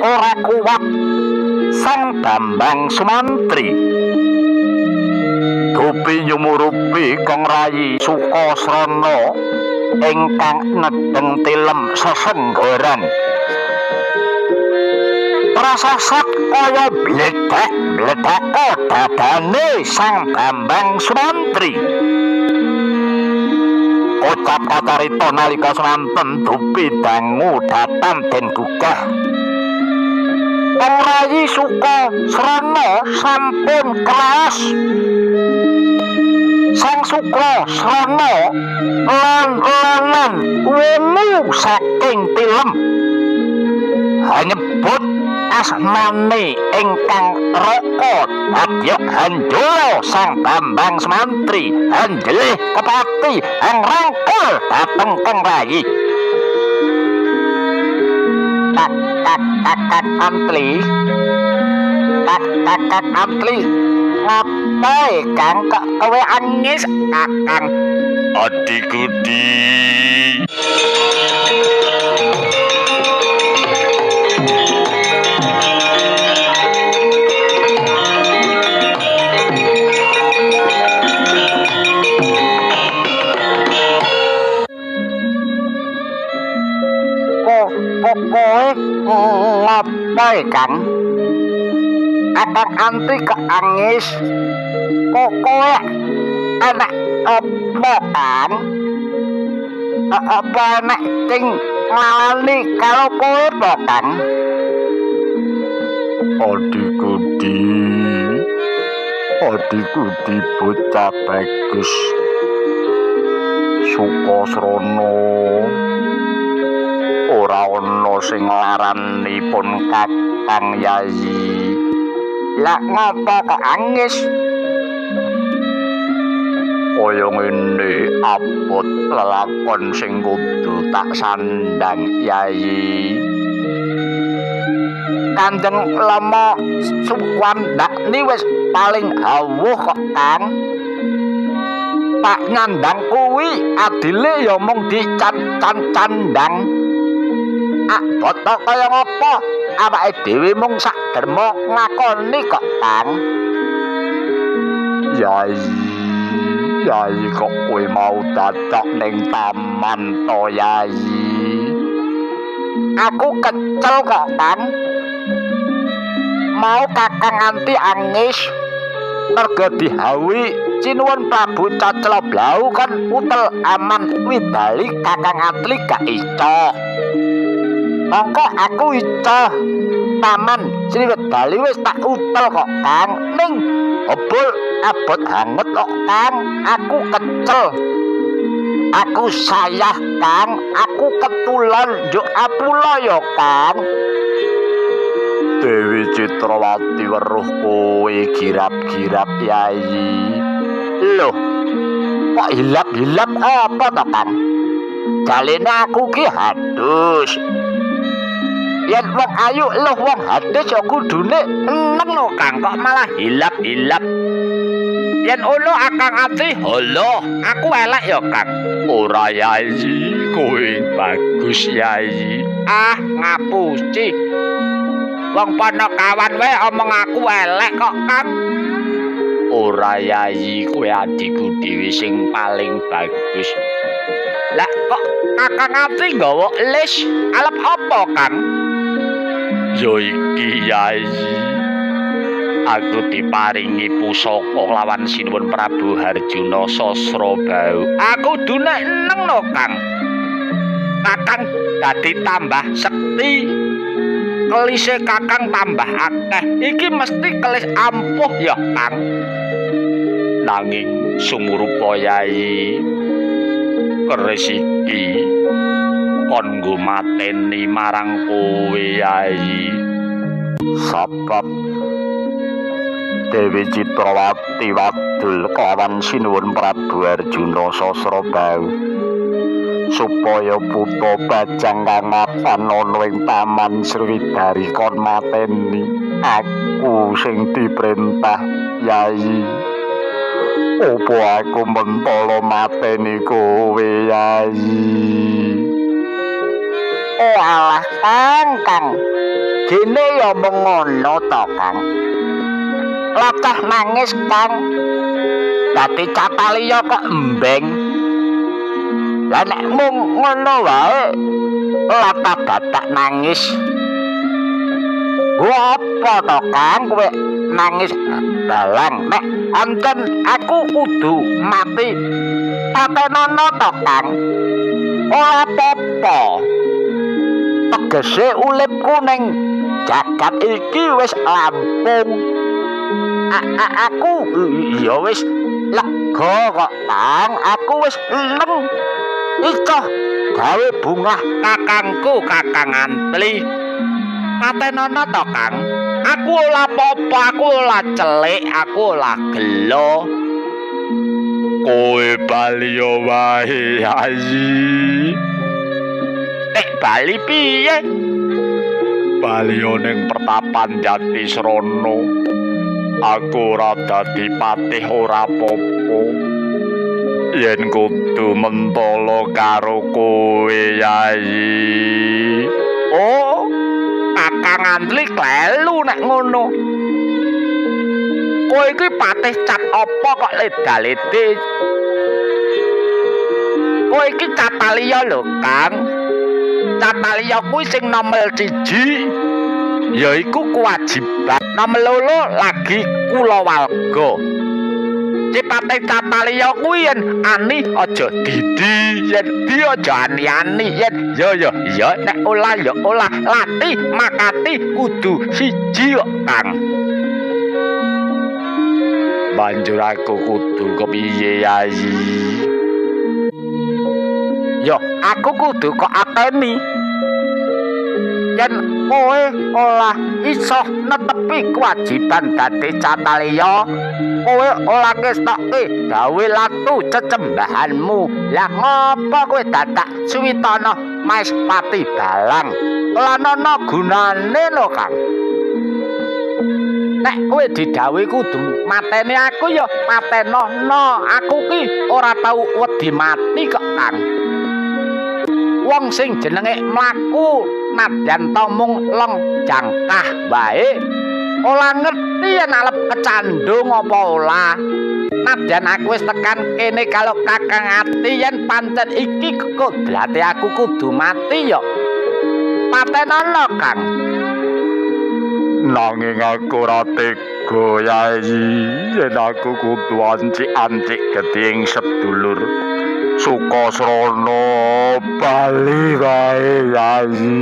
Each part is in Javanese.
ora kuwat Sang Bambang Sumantri dupi nyumurupi Kong Rayi Sukasrana ingkang nedeng tilem sesenggoran prasasat kaya bledek dadane Sang Bambang Sumantri. Ucap kacarita nalika semanten dupi dangu datan den gugah Kong Rayi Sukasrana sampun kraos. Sang Sukasrana lan wungu saking tilem hanyebut asmane ingkang raka dadya Handala Sang Bambang Sumantri hanjelih kepati angrangkul dhateng Kong Rayi. Kakak Antli ngapae Kang kok kowe angis Kakang? Adikku Di. Kowe ngapae Kang? Kakang Antri keangis kowe anak apa Kang? Apa anak sing ngalani karo kowe apa Kang? Adikku Di bocah bagus Sukasrana ora ana sing nglaranipun Kakang Yayi. Lah ngapa kok angis? Kaya ngene abot lelakon sing kudu tak sandang Yayi. Kanjeng Lama Sukwandakni wis paling hawuh kok Kang. Pak nyandang kuwi adile ya mung dican-candang. Boto kaya ngapa awake dhewe mung sak derma ngakoni kok Kang. Yayi kok kowe mau dadak ning taman to Yayi? Aku kecel kok Kang. Mau Kakang Anti angis merga dihawi Cinuwun Prabu Caclablau kan utel aman widali Kakang Antli gak ico. Mongko aku ico taman Sriwedali wis tak utel kok Kang. Ning obol abot hanget kok Kang. Aku kecel. Aku sayah Kang. Aku ketulon njuk apula ya Kang. Dewi Citrawati weruh kowe girap-girap Yayi. Loh, kok hilap-hilap apa to Kang? Jalene aku ki hadus. Yen wong ayu lho wong hadus ya kudune eneng lho Kang, kok malah hilap-hilap. Yen ono Akang Ati, holo, aku elek ya Kang. Ora Yayi, kowe bagus Yayi. Ah, ngapusi. Wong Panakawan wae omong aku elek kok Kang. Ora Yayi, kowe adikku dhewe sing paling bagus. Lah kok Kakang Ati nggawa elis alep apa Kang? Yo iki Yayi, aku diparingi pusaka lawan Sinuwun Prabu Harjuna Sasrabau. Aku dune eneng no Kang. Kakang dadi tambah sekti. Kelise Kakang tambah akeh. Iki mesti kelis ampuh ya Kang. Nanging sumurupa Yayi, keris iki kon nggo mateni marang kowe Yayi. Sebab Dewi Citrawati wadul kelawan Sinuwun Prabu Harjuna Sasrabau supaya putra bajang kang mapan ana ing taman Sriwidari kon mateni aku sing diperintah Yayi. Apa aku mentala mateni kowe Yayi? Oh alah Kang, Dadine ya mung ngono to, Kang. Lacah nangis, Kang. Dadi Cataliya kok embeng. Lah nek mung ngono wae, lata dadak nangis. Gua apa to, Kang? Kowe nangis dalang. Nek anten aku kudu mati. Patenono to, Kang. Ora apa-apa. Tegese uripku ning jagat iki wis lampung. Aku ya wis lega kok, Kang. Aku wis leng. Icoh gawe bungah kakangku Kakang Antli. Patenono to, Kang. Aku ora apa-apa, aku ora celik, aku ora gelo. Kowe bali yo wae Yayi. Nek bali piye? Bali yo ning pertapan Jatisrana. Aku ora dadi patih ora apa-apa. Yen kudu mentala karo kowe Yayi. Oh, Kakang Antli klelu nek ngono. Kowe iki patih cap apa kok leda-lede? Kowe iki Cataliya lho, Kang. Cataliya kuwi sing nomor 1. Yaiku kewajiban. Nomor 2 lagi kulawarga. Cipate Cataliya kuwi yen ani aja didi, yen di aja ani-ani, yen ya nek olah ya olah, latih makati kudu siji kok, Kang. Banjur aku kudu kepiye Yayi? Yo, aku kudu kok ateni. Yen kowe olah iso netepi kewajiban dadi Cataliya, kowe olah ngestokke gawe latu cecembahanmu. Lah ngopo kowe dadak Suwitana Maespati dalang? Ora ana gunane lho, Kang. Nek kowe didhawuhi kudu mateni aku ya matenono. Aku ki ora tau wedi mati kok, Kang. Wong sing jenenge mlaku nadyan to mung long jangkah wae. Ora ngerti yen arep kecandung apa ora. Nadyan aku wis tekan kene kalau Kakang Ati yen pancen iki kodrate aku kudu mati ya. Patenono, Kang. Nanging aku ora tega Yayi, yen aku kudu ancik-ancik gedhe sedulur Sukasrana bali wae Yayi.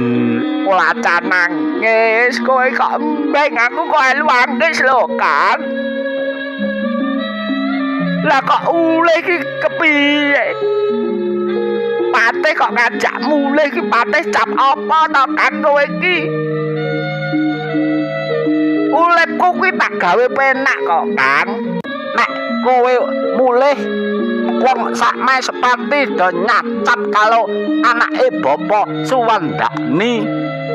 Ora nangis, kowe kok embeng, aku kok elu nangis lho, Kang. Lah kok ulih iki kepiye? Patih kok ngajak mulih iki patih cap apa to, Kang, kowe iki? Uripku kuwi tak gawe penak kok, Kang. Nek kowe mulih wong sak Maespati do nyacat kalau anake Bapak Suwandani.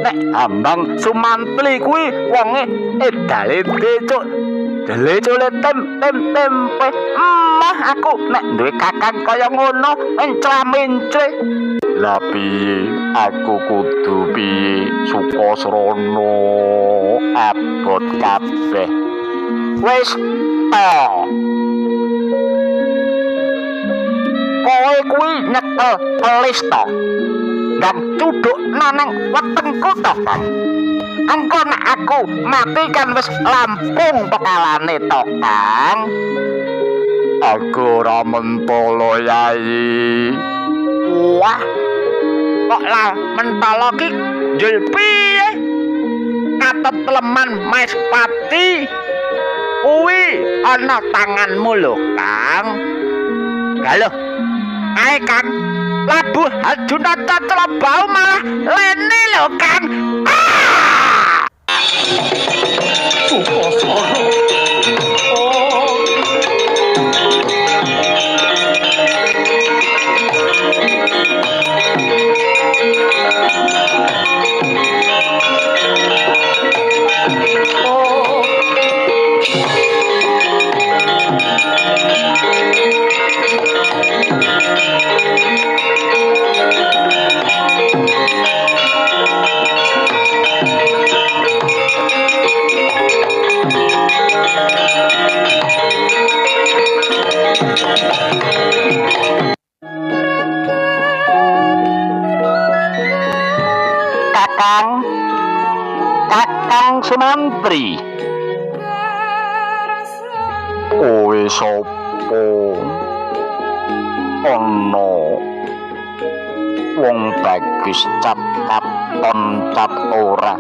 Nek Ambang Sumantri kuwi wonge edalete cuk. Dele-dele tempe. Emah aku nek duwe kakang kaya ngono mencra-mencre. Lah piye aku kudu piye Sukasrana abot kabeh. Wis to. Kowe kuwi nyekel pelis to. Dan cuduk nang wetengku to, Kang. Engko nek aku mati kan wis lampung pekalane to, Kang. Aku ora mentala Yayi. Wah. Kok lah mentala ki njul piye? Katetleman Maespati kuwi ana tanganmu lho, Kang. Halo. Ae, Kang. Labuh Arjunata Celebau malah lene lho, Kang. Sukasrana. Kakang Sumantri. Kowe sapa? Ana wong bagus cap katon cap ora.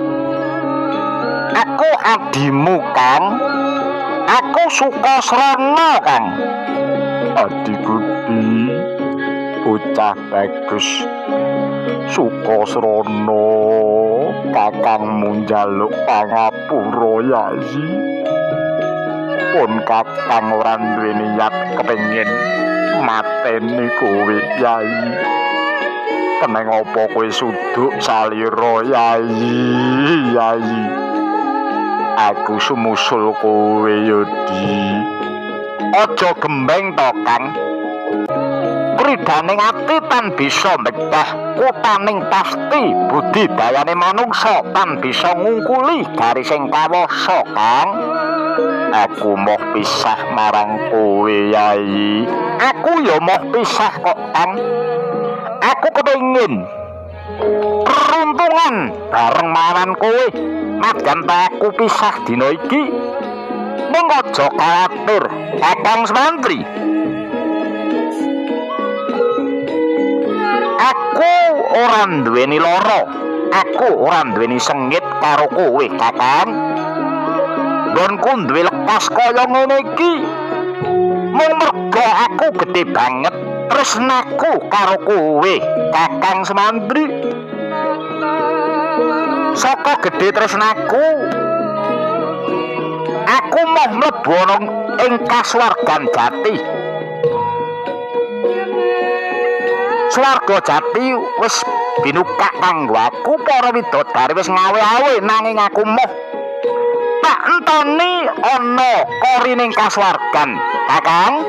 Aku adimu, Kang. Aku Sukasrana, Kang. Adiku di bocah bagus Sukasrana, kakangmu njaluk pangapura Yayi. Pun kakang ora duwe niat kepengin mateni kowe Yayi. Keneng apa kowe suduk salira Yayi, Yayi. Aku sumusul kowe Yodi. Aja gembeng to, Kang. Pridaning ati tan bisa mbegah kutaning pasti budidayane manungsa tan bisa ngungkuli garising kawasa, Kang. Aku moh pisah marang kowe Yayi. Aku ya moh pisah kok, Kang. Aku kepengin peruntungan bareng marang kowe. Najan aku pisah dina iki. Ning aja kuwatir, Kakang Sumantri. Aku ora duweni lara. Aku ora duweni sengit karo kowe, Kakang. Nggonku duwe lekas kaya ngene iki. Mung merga aku gedhe banget tresnaku karo kowe, Kakang Sumantri. Saka gedhe tresnaku, aku mau mlebu ing kasuwargan jati. Swarga jati wis binukak kanggo aku, para widodari wis ngawe-awe, nanging aku moh tak enteni ana korining kasuwargan, Kakang.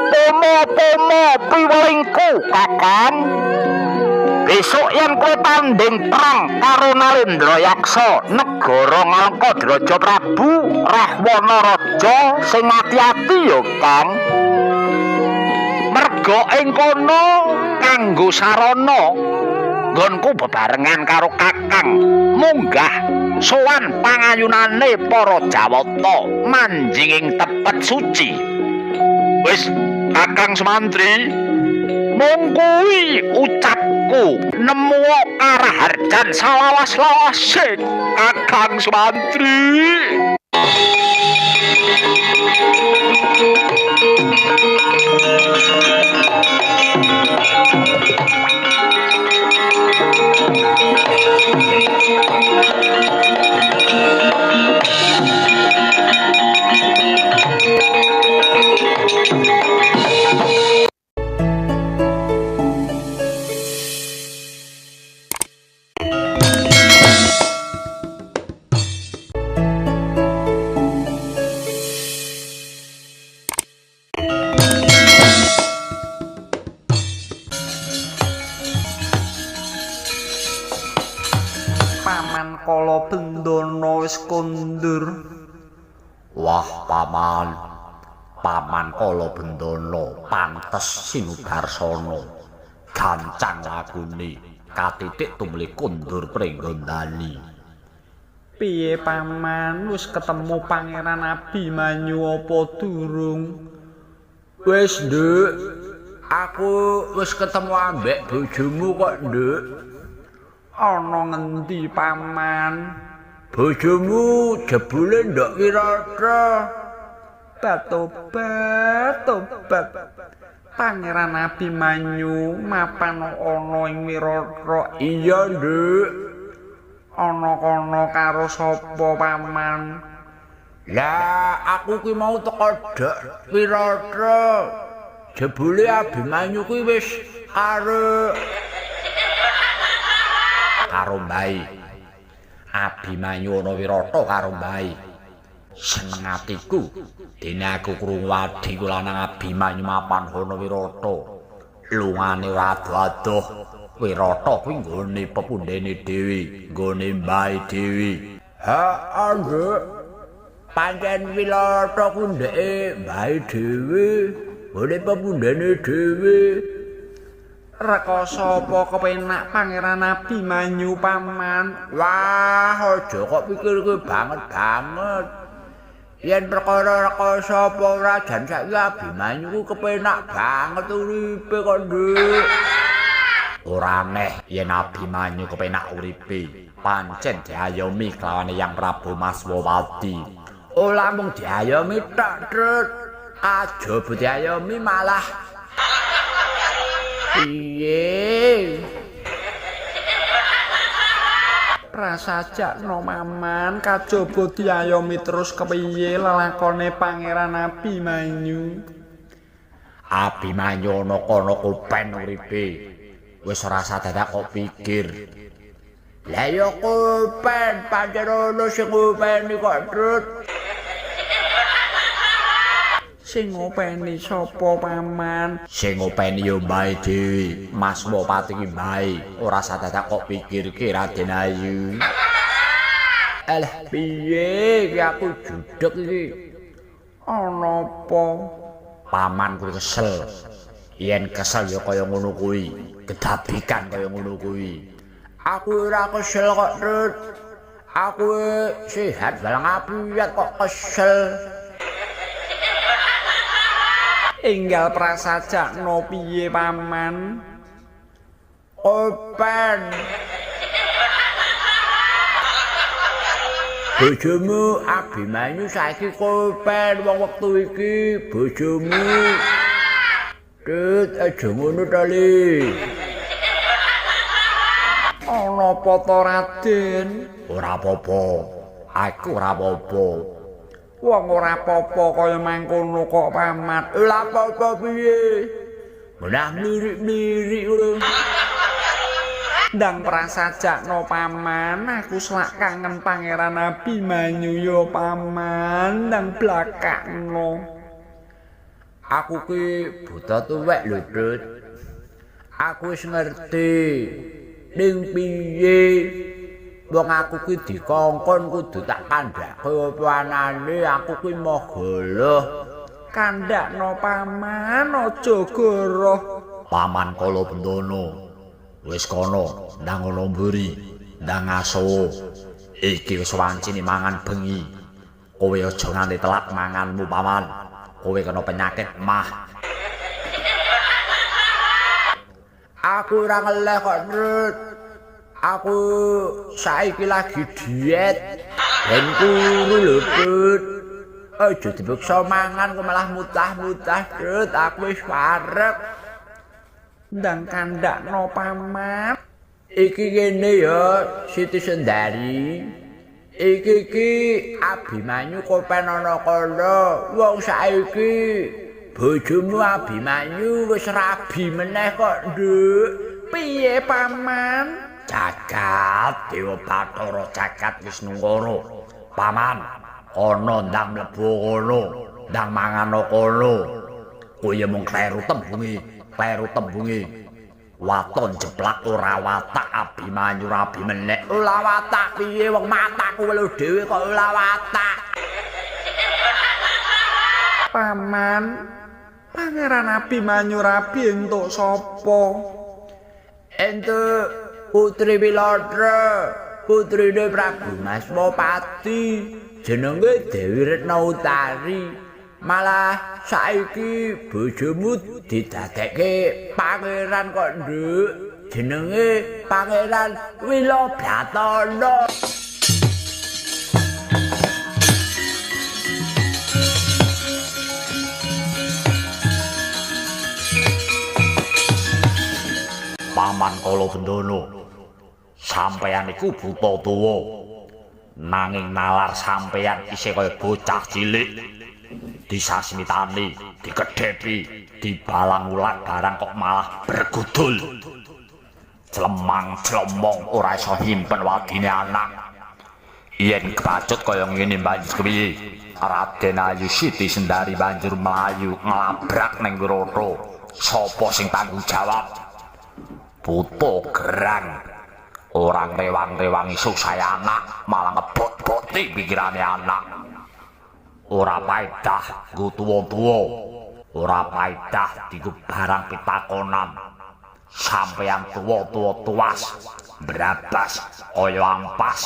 Pomo-pomo piwelingku, Kakang. Besok yen kowe tanding perang karo Nalendra Yaksa, negara Ngalengkadraja Prabu Rahwana Raja, sing ati-ati ya, Kang. Merga ing kono kanggo sarana nggonku bebarengan karo Kakang munggah sowan pangayunane para Jawata manjinging tepet suci. Wis, Kakang Sumantri, mung kuwi ucapku nemu karaharjan salawas-lawase, Kakang Sumantri. Paman Kala Bendana wis kondur. Wah, Paman Kala Bendana pantes sinudarsana. Gancang lakune katitik tumeli kondur pringgondani. Piye Paman, wis ketemu Pangeran Abimanyu apa durung? Wis, Nduk. Aku wis ketemu ambek bojomu kok, Nduk. Ana ngendi Paman? Bojomu jebule ndok Wirata. Tobat. Pangeran Abimanyu mapan ana ing Wirata. Iya, Nduk. Ana kono karo sapa Paman? Lah, aku kuwi mau teko dok Wirata. Jebule Abimanyu kuwi wis karo Mbae. Abimanyu ana Wirata karo Mbae. Seneng atiku dene aku krungu adhiku lanang Abimanyu mapan ana Wirata. Lungane ora adoh-adoh. Wirata kuwi nggone pepundhene dhewe, nggone Mbae dhewe. Ha, Nduk. Pancen Wirata ku ndeke bae dhewe, boleh pepundhane dhewe. Rekoso apa kepenak Pangeran Abimanyu paman? Wah, aja kok pikirke banget. Yen perkara rekoso apa ora jan saiki Abimanyu ku kepenak banget uripe kok, Nduk. Ora aneh yen Abimanyu kepenak uripe. Pancen diayomi kelawan Yang Prabu Maswawati. Ora mung diayomi tok, Drut. Kajaba diayomi malah piye? Prasajakna paman, kajaba diayomi terus kepiye lelakone Pangeran Abimanyu? Abimanyu ana kono kupen uripe. Wis ora usah dadak kok pikir. Lah ya kupen, pancen ono sing ngopeni kok, Drut. Sing ngopeni sapa paman? Sing ngopeni yo mbae dhewe, Mas Wopati ki mbae. Ora usah dadak kok pikirke Raden Ayu. Alah piye ki aku judeg iki. Ana apa? Paman kuwi kesel. Yen kesel ya kaya ngono kuwi, kedabikan kaya ngono kuwi. Aku ora kesel kok, Drut. Aku sehat balang apiat kok kesel. Enggal prasajakna piye paman? Open. Bojomu Abimanyu saiki kopen wong wektu iki bojomu. Drut aja ngono to, Le. Ana apa to Raden? Ora apa-apa. Aku ora apa-apa. Wong ora apa-apa kaya mangkono kok paman. Lah apa-apa piye? Menah mlirik-mlirik ngono. Ndang prasajakna paman, aku selak kangen Pangeran Abimanyu ya paman, ndang blakakno. Aku ki buta tuwek lho, Drut. Aku wis ngerti. Ning piye? Wong aku ki dikongkon kudu tak kandhake apa anane, aku ki moh goloh. Kandhakno paman, aja goroh. Paman Kala Bendana. Wis kono, ndang ana mburi, ndang aso. Iki wis wancine mangan bengi. Kowe aja nganti telat manganmu, Paman. Kowe kena penyakit mah. Aku ora ngeleh kok, Drut. Aku saiki lagi diet. Ben kuru lho, Drut. Aja dipaksa mangan kok malah mutah-mutah, Drut. Aku wis wareg. Ndang kandhakno paman. Iki kene ya Siti Sendari. Iki Abimanyu kopen ana kono. Wong saiki bojomu Abimanyu wis rabi meneh kok, Nduk. Piye paman? Jagat Dewa Bathara jagat Wisnungkara. Paman, ana ndang mlebu kono, ndang mangan kono. Kowe mung kleru tembunge. Waton jeblak ora watak Abimanyu rabi meneh. Ora watak piye wong mataku weluh dhewe kok ora watak. Paman, Pangeran Abimanyu rabi entuk sapa? Entuk Putri Wilodra, putrine Prabu Maswapati, jenenge Dewi Retna Utari. Malah saiki bojomu didadekke pangeran kok, Nduk. Jenenge Pangeran Wilobratana. Paman Kala Bendana. Sampeyan iku buta tuwa. Nanging nalar sampeyan isih kaya bocah cilik. Disasmitani, dikedhepi, dibalang ulat barang kok malah bergudul. Clemang-clomong ora iso nyimpen wadine anak. Yen kepacut kaya ngene banjur kepiye? Raden Ayu Siti Sendari banjur mlayu nglabrak ning Wirata. Sapa sing tanggung jawab? Buta gerang. Orang rewang-rewang isu saya anak, malah ngebot-boti pikirane anak. ora paedah nggo tuwa-tuwa. Ora paedah dienggo barang pitakonan. Sampeyan tuwa-tuwa tuwas, brabas kaya ampas,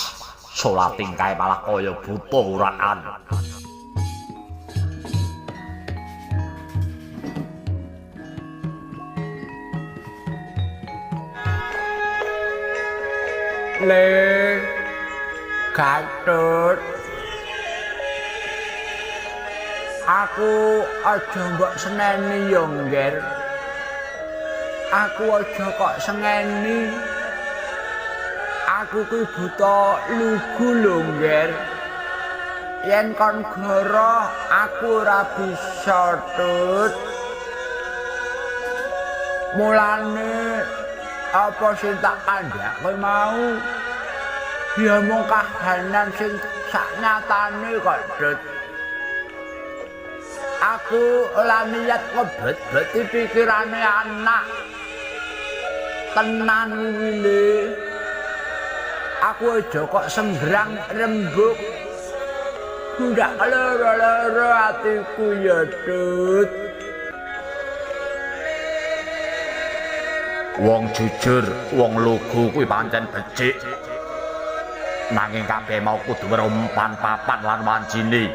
salat tingkae malah kaya buta uraan. Le Gatut, aku aja mbok seneni yo ngger. Aku aja kok sengeni. Aku kuwi buta lugu lho ngger. Yen kon goroh aku ora bisa tut. Mulane apa sing tak kandhake mau ya mung kahanan sing saknyatane kok Dut. Aku ora niat ngebet-beti pikirane anak tenan wile. Aku aja kok sembrang rembug ndak loro-loro atiku ya Dut. Wong jujur, wong lugu kuwi pancen becik. Nanging kabeh mau kudu merumpan papan lan wancine.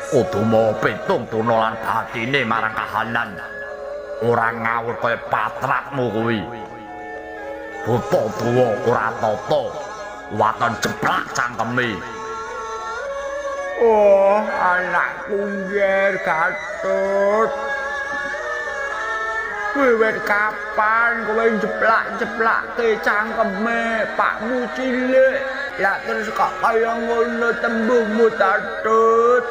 Kudu mau pitung tuna lan batine marang kahanan. Ora ngawur kaya patrakmu kuwi. Buta tuwa ora tata, waton jeplak cangkeme. Oh, anakku ngger Gatut. Wiwit kapan kowe jeplak-jeplakke cangkeme pakmu cilik? Lah terus kok kaya ngono tembungmu Gatut.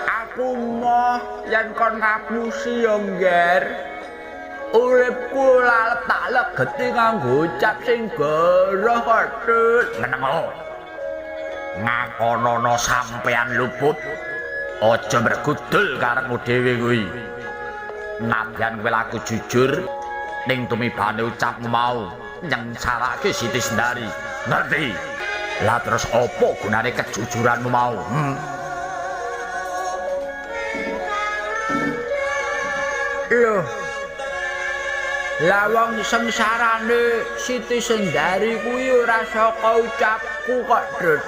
Aku moh yen kon ngapusi yo ngger. Uripku lalep tak legeti nganggo ucap sing goroh Gatut. Menengo. Ngakonono sampean luput. Aja mergudul karepmu dhewe kuwi. Nadyan kowe laku jujur ning tumibane ucapmu mau nyengsarake Siti Sendari. Ngerti? Lah terus apa gunane kejujuranmu mau? Loh. Lah wong sengsarane Siti Sendari kuwi ora saka ucapku kok, Dut.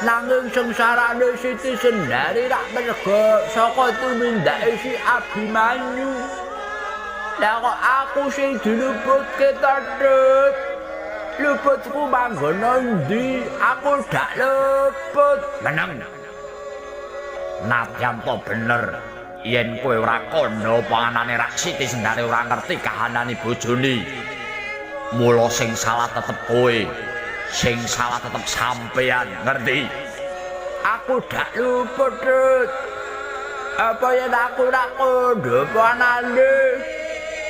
Nanging sengsarane Siti Sendari rak merga saka tumindake si Abimanyu. Lah kok aku sing diluputke to, Dut. Luputku manggon ndi? Aku dak luput. Meneng. Nadyan to bener. Yen kowe ora kandha panganane rak Siti Sendari ora ngerti kahanane bojone. Mula sing salah tetep kowe. Sing salah tetep sampeyan, ngerti? Aku dak luput, Dut. Apa yen aku ora kandha panane?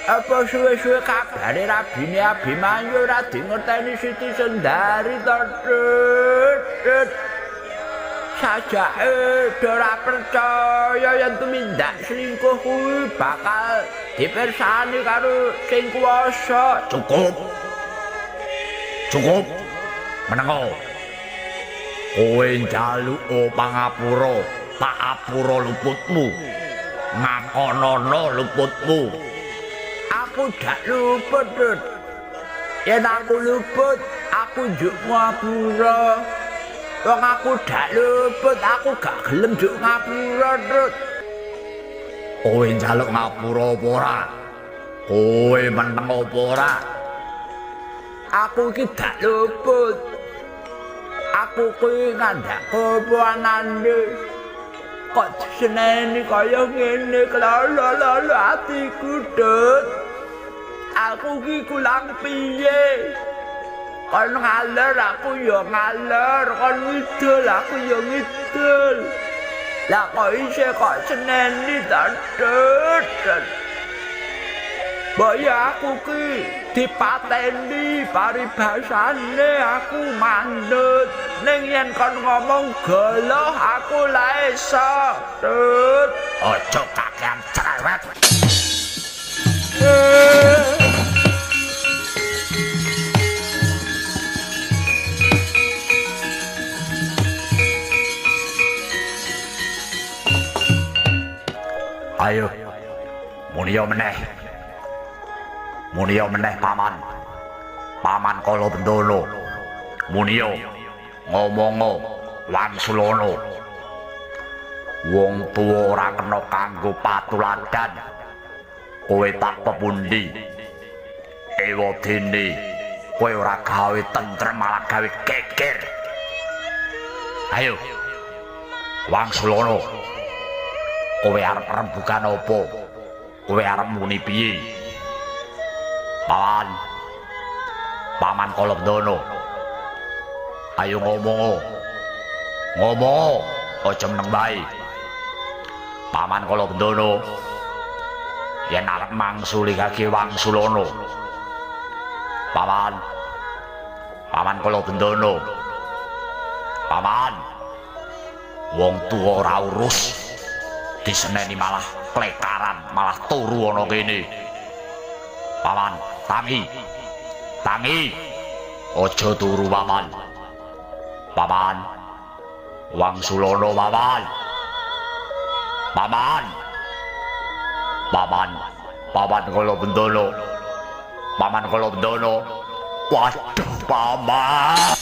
Apa suwe-suwe kabare rabine Abimanyu ora dingerteni Siti Sendari to, Dut. Sajake ora percaya yen tumindak selingkuh kuwi bakal dipersani karo sing kuwasa. Cukup. Menengo. Kowe njaluk pangapura, tak apura luputmu. Ngakonono luputmu. Aku dak luput, Dut. Yen aku luput, aku njuk ngapura. Wong aku dak luput, aku gak gelem njuk ngapura, Dut. Kowe njaluk ngapura apa ora? Kowe meneng apa ora? Aku iki dak luput. Aku kuwi ngandhak kepuanane. Kok seneni kaya ngene kelolo-lolo atiku, Dut. Aku iki kulang piye? Kon ngaler aku ya ngaler, kon ngidul aku ya ngidul. Lah kok isih kok seneni ta, Dut. Mbok ya aku ki dipateni paribasane aku mandut. Ning yen kon ngomong goloh aku la iso, Dut. Aja kakean cerewet. Ayo. Mulia meneh. Mulia meneh paman. Paman Kala Bendana. Mulia ngomongo Wangsulana. Wong tuwa ora kena kanggo patuladan. Kowe tak pepundi. Ewadene kowe ora gawe tentrem malah gawe geger. Ayo. Wangsulana. Kowe arep rembugan apa? Kowe arep muni piye? Paman Kala Bendana. Ayo ngomong. Ngomong, aja meneng bae. Paman Kala Bendana. Yen arep mangsuli kaki Wangsulana. Paman Kala Bendana. Paman. Wong tuwa ora urus. Diseneni malah klekaran, malah turu ana kene. Paman, tangi. Aja turu paman. Paman. Wangsulana paman. Paman Kala Bendana. Paman Kala Bendana. Waduh, paman.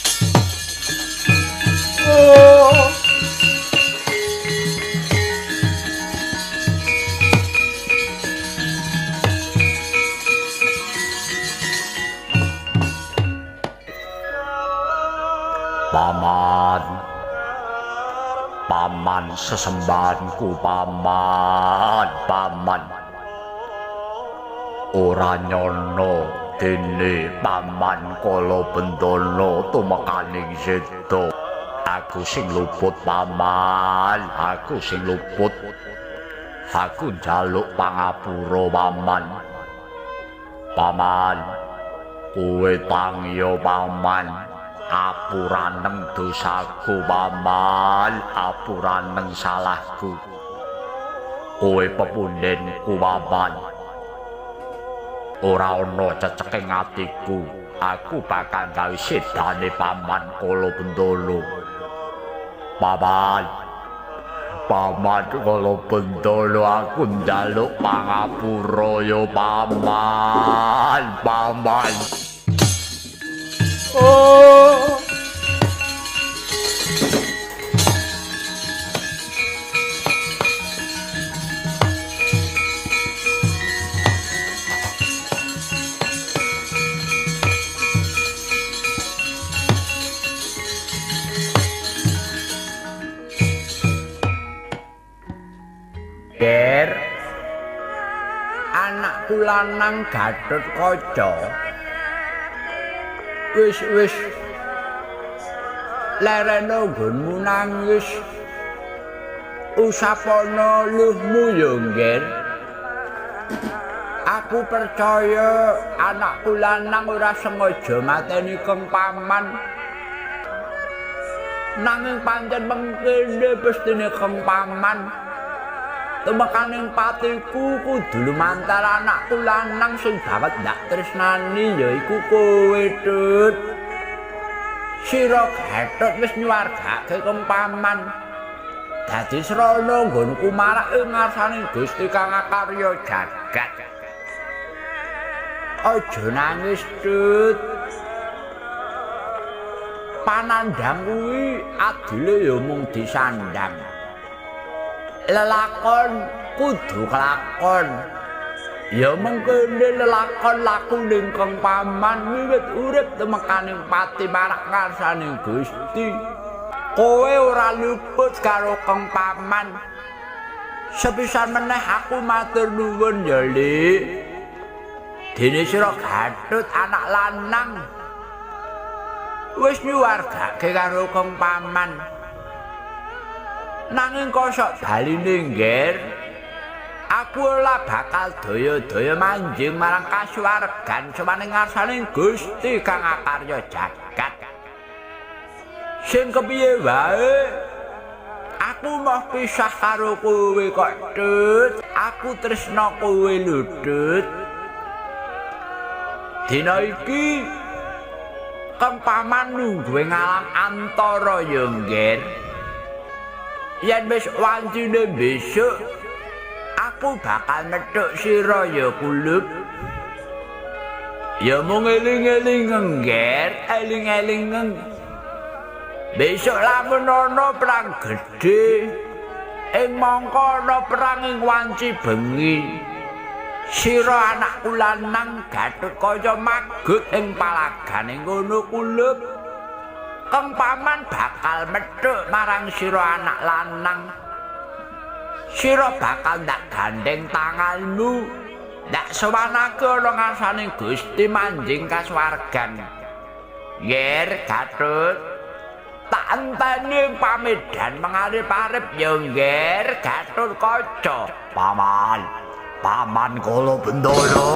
Paman sesembahanku paman. Ora nyono dene Paman Kala Bendana tumekaning seda. Aku sing luput paman, aku sing luput. Aku njaluk pangapura paman. Paman, kowe tangiya paman. Apuraneng dosaku paman, apuraneng salahku. Kowe pepundhenku paman. Ora ana ceceking atiku, aku bakal gawe sedane Paman Kala Bendana. Paman Kala Bendana, aku njaluk pangapura ya paman. Ger, anakku lanang Gatotkaca. Wis lerena nggonmu nangis. Usapana luhmu ya, Ger. Aku percaya anakku lanang ora sengaja mateni Kang Paman. Nanging pancen mengkene pestine Kang Paman. Tumekaning patiku kudu lumantar anakku lanang sing banget ndak tresnani yaiku kowe, Tut. Sira Gatot wis nyuwargake Kang Paman. Dadi srana nggonku marak ing ngarsaning Gusti Kang Akarya Jagat. Aja nangis, Tut. Panandhang kuwi adile ya mung disandhang. Lelakon kudu kelakon. Ya mengkene lelakon laku ning Kang Paman wiwit urip temekaning pati marak ngarsaning Gusti. Kowe ora luput karo Kang Paman. Sepisan meneh aku matur nuwun ya, Lik. Dene sira Gatot anak lanang wis nyuwargake karo Kang Paman. Nanging kosok baline, Ger. Aku ora bakal daya-daya manjing marang kasuwargan semaning ngarsaning Gusti Kang Akarya Jagat. Sing kepiye wae, aku mau pisah karo kowe kok, Tut. Aku tresna kowe lho, Tut. Dina iki Kang Paman nunggu ngalang antara ya, Ger. Yen wis wancine besok aku aku bakal methuk sira ya Kulup. Ya mung eling-eling ngger, eling-eling. Besok lamun ana perang gedhe, ing mangka ana perang ing wanci bengi. Sira anakku lanang Gatut kaya magut ing palagane ngono Kulup. Kang paman bakal methuk marang sira anak lanang. Sira bakal ndak gandeng tanganmu. Ndak sowanake ana ngasaning Gusti manjing kasuwargan. Nger Gatut, tak enteni pamedan mengarep-arep ya Nger Gatut kaca. Paman kala Bendana.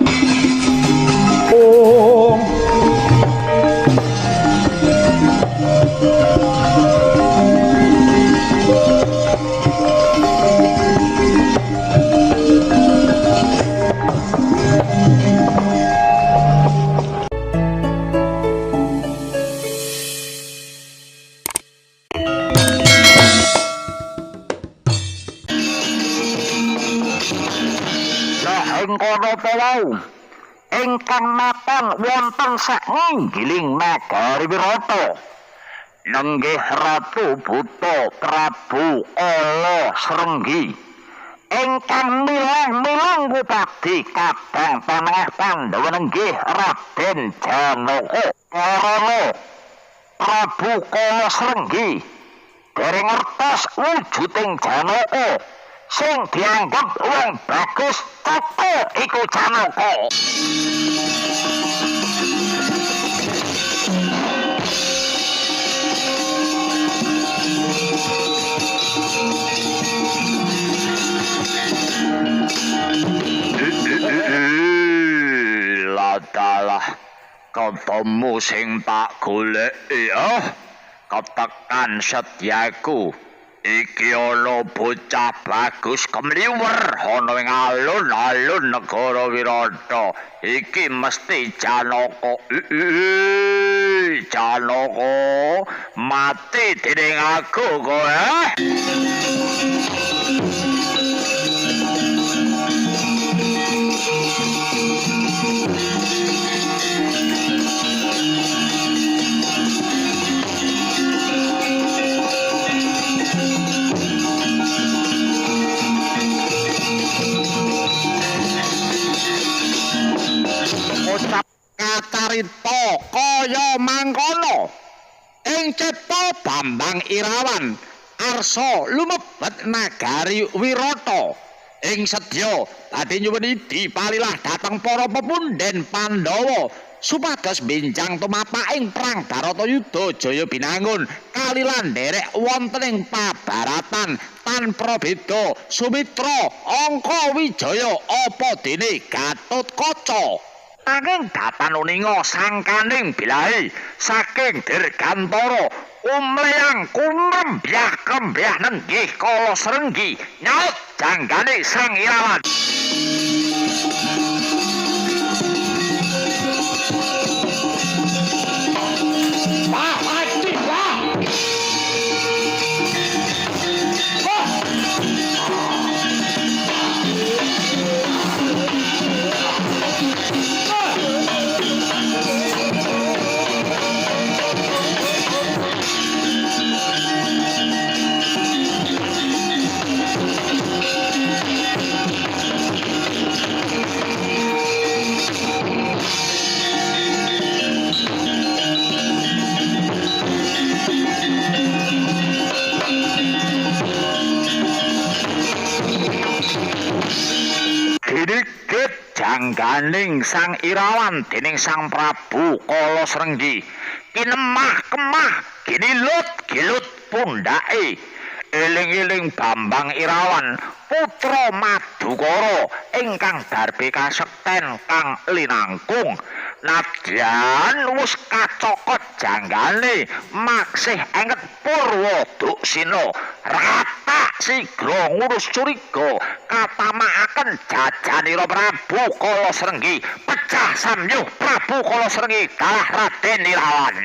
Ing kono wau ingkang mapan wonten sakinggiling nagari Wirata nenggih Ratu Buta Prabu Kala Srenggi ingkang milang-milang bupati kadang panengah Pandhawa nenggih Raden Janaka Karana Prabu Kala Srenggi dereng ngertos wujuding Janaka sing dianggep wong bagus teko iku Janaka. Ladalah ketemu sing tak goleki ketekan setyaku. Iki ana bocah bagus kemliwer ana ing alun-alun negara Wirata. Iki mesti Janaka. Janaka mati dening aku kowe. Ucap kacarita kaya mangkono ing cipta Bambang Irawan arsa lumebet nagari Wirata ing sedya dadi nyuwuni dipalilah dhateng para pepunden Pandhawa supados benjang tumapaking perang Baratayuda Jaya binangun kalilan nderek wonten ing pabaratan tanpa beda Sumitra Angka Wijaya apa dene Gatotkaca. Anging datan uninga sangkaning bilahi saking Dirgantara umleyang kumrembyah-krembyah nenggih Kala Srenggi nyaut janggane Sang Irawan. Dirigit jangganing Sang Irawan dening Sang Prabu Kala Srenggi kinemah kemah ginilut gilut pundhake eling-eling Bambang Irawan putra Madukara ingkang darbe kasekten kang linangkung nadyan wis kacokot janggane maksih enget Purwa Duksina rata sigra ngurus curiga katamakaken jajanira Prabu Kala Srenggi pecah samyuh Prabu Kala Srenggi kalah Raden Irawan.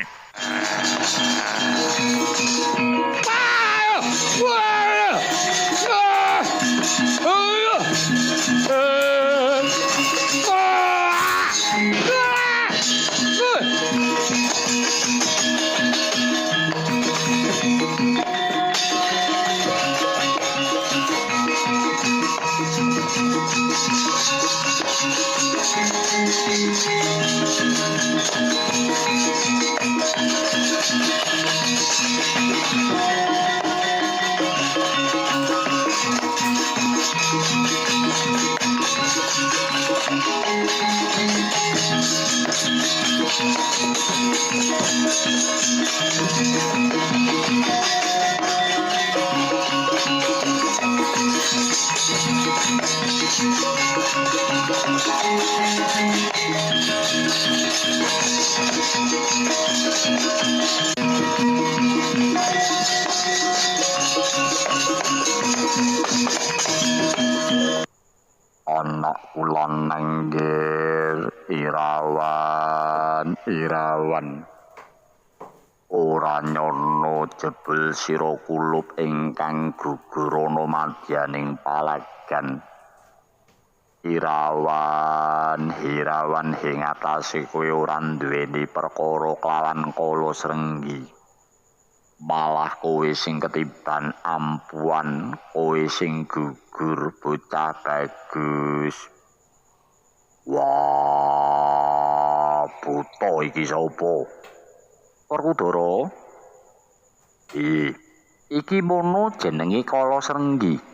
Ana ulon nenggir Irawan ora nyono jebul sira kulup ingkang gugur ana madyaning palagan Hirawan ing atase kowe ora duweni perkara kelawan kala srenggi malah kowe sing ketiban ampuan kowe sing gugur bocah bagus wah buta iki sapa Werkudara iki mono jenenge kala srenggi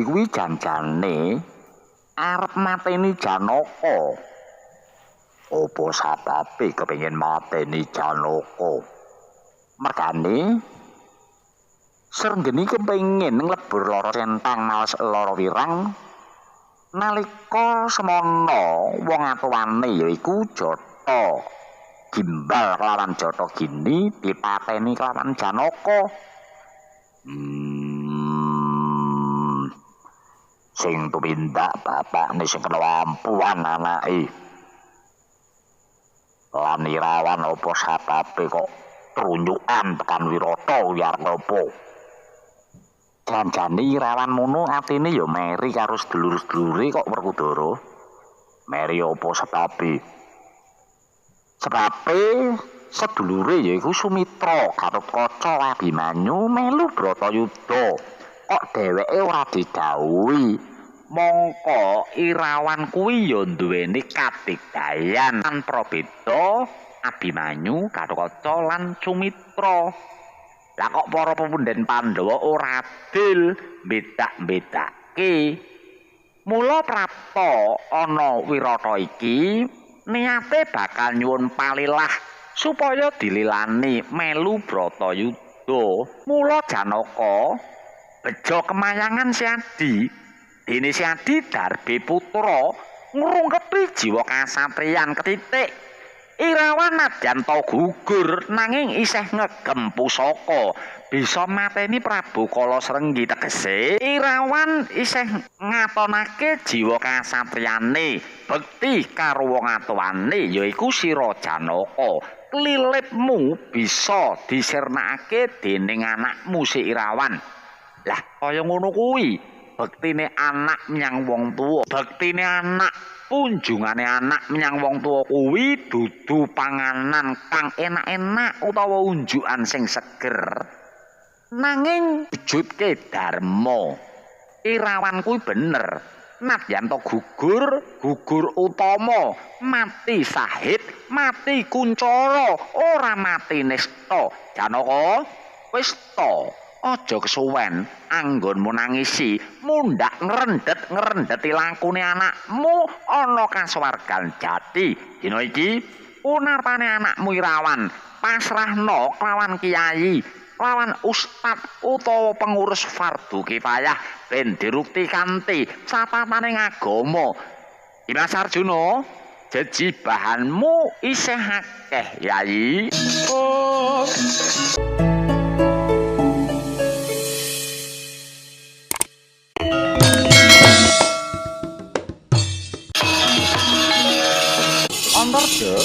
kuwi janjane arep mateni Janaka apa sababe kepengin mateni Janaka mergane Srenggeni kepengin nglebur lara centang maos lara wirang nalika semono wong atuwane yaiku Jata Gimbal kelawan Jata Gini dipateni kelawan Janaka sing tumindak bapakne sing kena ampuhan anake lan Irawan apa sababe kok trunjukan tekan Wirata ya apa janjane Irawan mono atine ya meri karo sedulur-sedulure kok Werkudara meri apa sebabe sedulure yaiku Sumitra Gatotkaca Abimanyu melu Bratayuda kok dheweke ora didhawuhi mongko Irawan kuwi ya duweni kadigdayan lan prabeda Abimanyu Gatotkaca lan Sumitra lah kok para pemunden Pandhawa ora adil bedak-bedake mula prapta ana Wirata iki niate bakal nyuwun palilah supaya dililani melu Bratayuda mula Janaka beja kemayangan Siadi dene Siadi Darbe putra ngrungkepi jiwa kasatriyan ketitik Irawan nadyan to gugur nanging isih ngegem pusaka bisa mateni Prabu Kala Srenggi tegese Irawan isih ngatonake jiwa kasatriyane bekti karo wong atuwane yaiku sira Janaka klilipmu bisa disirnakake dening anakmu si Irawan lah kaya ngono kuwi bektine anak menyang wong tuwa bektine anak punjungane anak menyang wong tuwa kuwi dudu panganan kang enak-enak utawa unjukan sing seger nanging wujudke dharma Irawan kuwi bener nadyan to gugur utama mati Sahid mati Kuncara ora mati Nista Janaka wis to aja kesuwen anggonmu nangisi mundhak ngrendhet-ngrendheti lakune anakmu ana kasuwargan jati dina iki punartane anakmu Irawan pasrahna kelawan kiai kelawan ustad utawa pengurus fardu kifayah ben dirukti kanthi catataning agama Dimas Arjuna jejibahanmu isih akeh Yai Antarja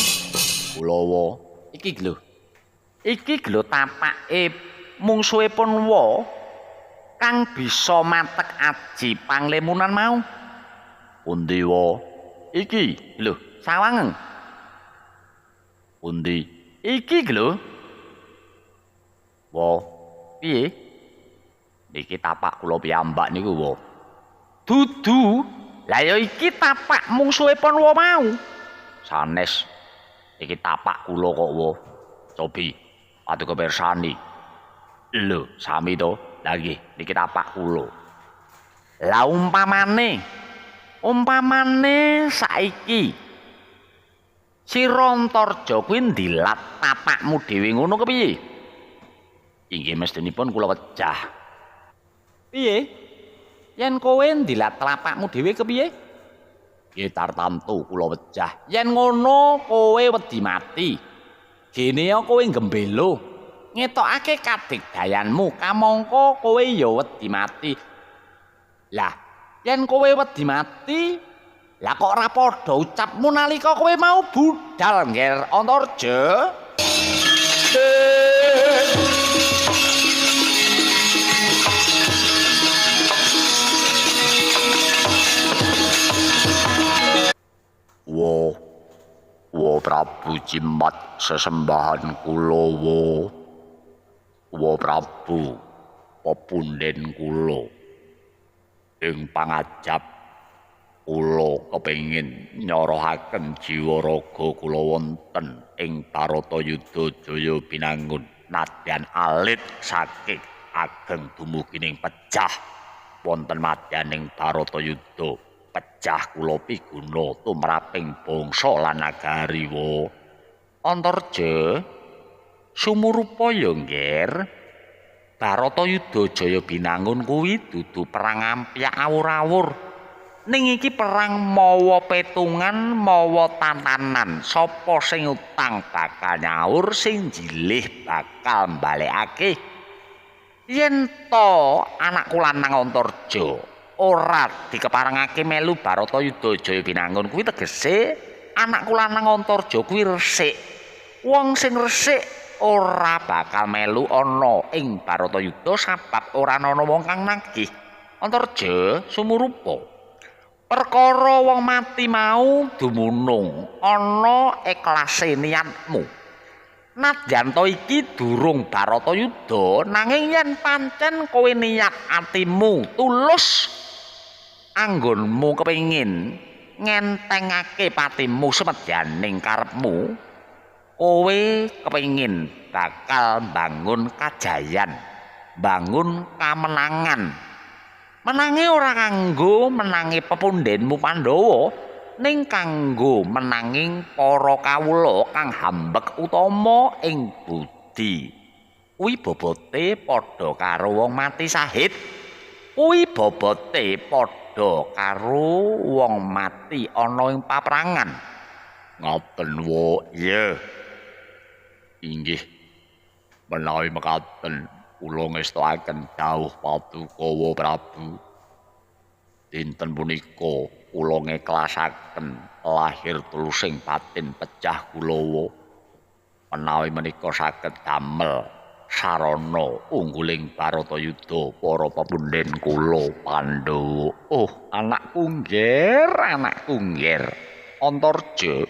Kulawa iki lho tapake mungsuhipun wa kang bisa matek aji panglemunan mau pundi wa iki lho sawangeng pundi iki lho wa piye niki tapak kula piyambak niku wa dudu lah ya iki tapak mungsuhipun wa mau sanes iki tapak kula kok wa cobi atuh kepirsani lho sami to lagi niki tapak kula lah umpamane saiki Sira Antarja kuwi ndilat tapakmu dhewe ngono kepiye inggih mestinipun kula wecah piye Yen kowe ndilat telapakmu dhewe kepiye? Nggih tartamtu kula wejah. Yen ngono kowe wedi mati. Gene kowe gembelo. Ngetokake kadigdayanmu, kamangka kowe ya wedi mati. Lah, yen kowe wedi mati, lah kok ora padha ucapmu nalika kowe mau budal ngger Antarja? Wo Prabu Jimat sesembahan kula wo Prabu pepunden kula ing pangajap kula kepengin nyorohaken jiwa raga kula wonten ing Baratayuda Jaya Binangun nadyan alit saking ageng dumugining pecah wonten madyaning Baratayuda pecah kula piguna tumraping bangsa lan nagari wo. Antarja sumurupa ya ngger Baratayuda Jaya Binangun kuwi dudu perang ampyak awur-awur ning iki perang mawa petungan mawa tantanan sapa sing utang bakal nyaur sing jilih bakal mbalekake yen to anakku lanang Antarja ora dikeparengake melu Baratayuda Jaya Binangun kuwi tegese anakku lanang Antarja kuwi resik. Wong sing resik ora bakal melu ana ing Baratayuda sebab ora ana wong kang nagih. Antarja sumurupa. Perkara wong mati mau dumunung ana ikhlase niatmu. Nadyan to iki durung Baratayuda nanging yen pancen kowe niat atimu tulus anggonmu kepengin ngentengake patimu semedyaning karepmu kowe kepengin bakal bangun kajayan bangun kamenangan menangi ora kanggo menangi pepundenmu Pandhawa ning kanggo menanging para kawula kang hambek utama ing budi kuwi bobote padha karo wong mati syahid kuwi bobote padha karo wong mati ana ing paprangan. Ngoten wo, iya. Inggih. Menawi mekaten kula ngestakaken dawuh Paduka Prabu. Dinten punika kula ngiklasaken lahir tulusing batin pecah kula. Menawi menika saged damel sarana ungguling Baratayuda para pepunden kula Pandhawa. Oh, anakku ngger, Antarja.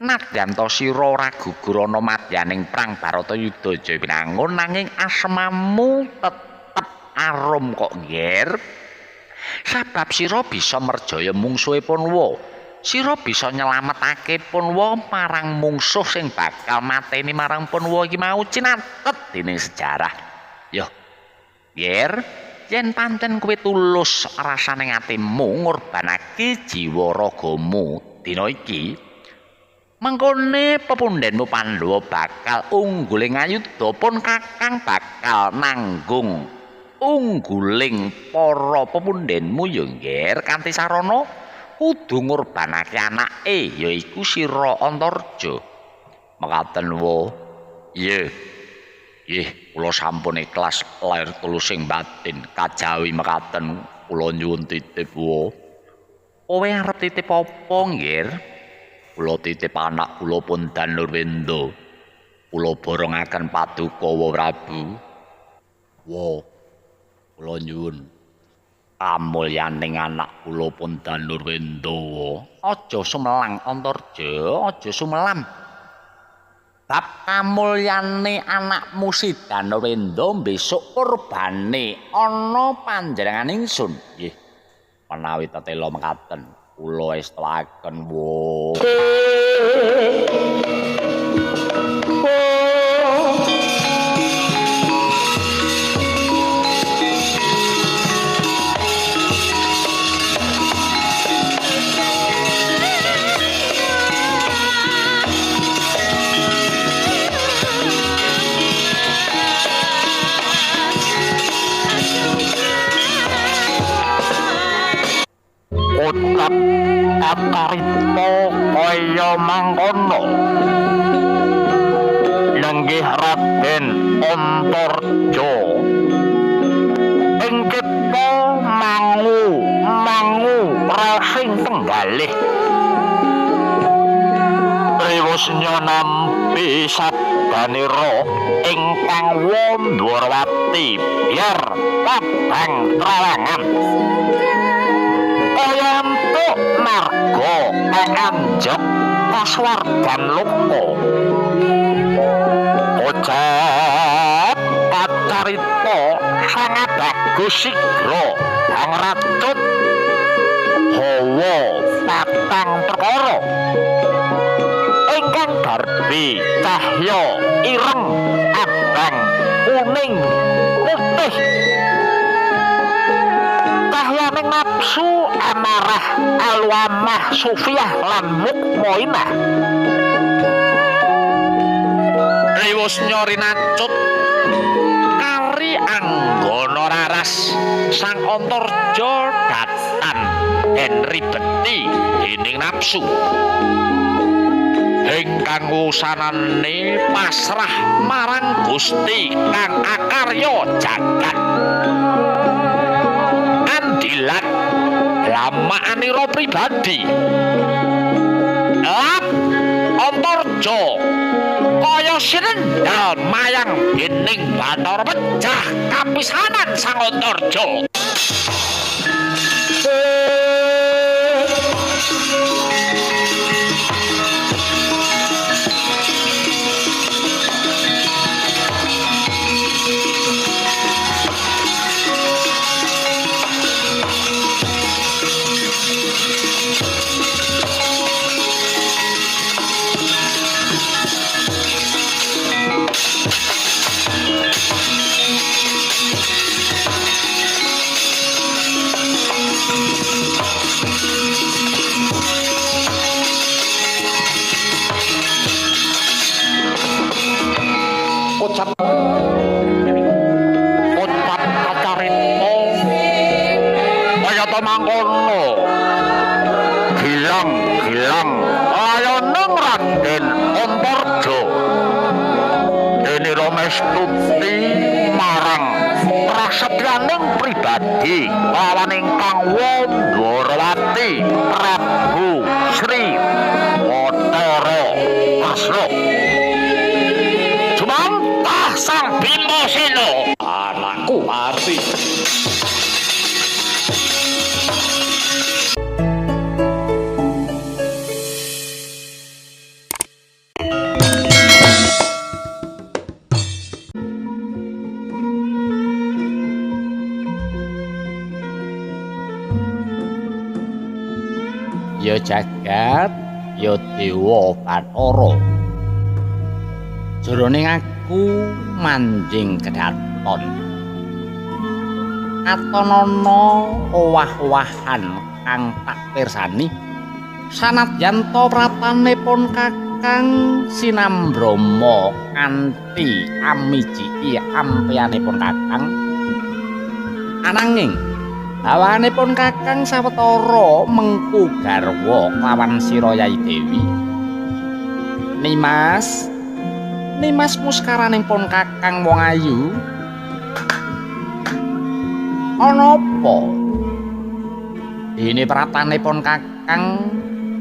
Nadyan to sira ora gugur ana madyaning prang Baratayuda Jaya Binangun nanging asmamu tetep arum kok ngger. Sebab sira bisa merjaya mungsuhe Punwa. Sira bisa nyelametake Punwa marang mungsuh sing bakal mateni marang Punwa iki mau cinatet dening sejarah. Yo, yer yen pancen kowe tulus rasane atimu ngorbanake jiwa ragamu dina iki, mengkone pepundenmu Pandhawa bakal ungguling ayuda pun kakang bakal nanggung ungguling para pepundenmu ya ngger kanthi sarana kudu ngorbanake anake yaiku sira Antarja. Mekaten wo. Nggih, kula sampun ikhlas lair tulusing batin kajawi mekaten kula nyuwun titip wo. Kowe arep titip apa nggir? Kula titip anak kula Pundan Nurwenda. Kula borongaken Paduka Prabu. Wo, kula nyuwun kamulyaning anak kula Pundan Nurwenda. Aja sumelang Antarja, aja sumelam. Bab kamulyane anakmu Sidan Nurwenda besok kurbane ana panjenengan ingsun. Nggih. Menawi tetela mekaten kula estakaken wo. ucap Kacarita kaya mangkono. Nenggih Raden Antarja ing kita mangu rasing tenggalih Riwusnya nampi sabdanira ingkang Wandrawati biar tabang trawangan kaya entuk marga kaanjep kasuwargan loka. Ucap Kacarita sangat bagus sigra angratut hawa patang perkara ingkang darbi cahya ireng abang kuning putih cahyaning nafsu amarah alwamah sufiah lan mukmainah. Riwusnya rinacut kari anggana raras sang Antarja datan den ribeti dening nafsu ingkang wusanane pasrah marang Gusti kang akarya jagat andilat lamakanira pribadi lap Antarja kaya sinendal mayang dening Bathara pecah kapisanan sang Antarja. Ucap Kacarita kayata mangkono gilang layaneng Raden Antarja dene Ramestuti marang prasetyaning pribadi lawan ingkang Wandrawati Prabu Sri Bathara Asra sang Bimasena anakku mati. Ya jagat ya dewa Bathara jroning aku manjing kedaton katonana owah-owahan kang tak pirsani sanadyan to pratanipun Kakang Sinambrama kanthi amiji ampianipun Kakang ananging bawanipun Kakang sawetara mengku garwa lawan sira Yai Dewi Nimas muskaranipun Kakang wong ayu ana apa dene pratanipun Kakang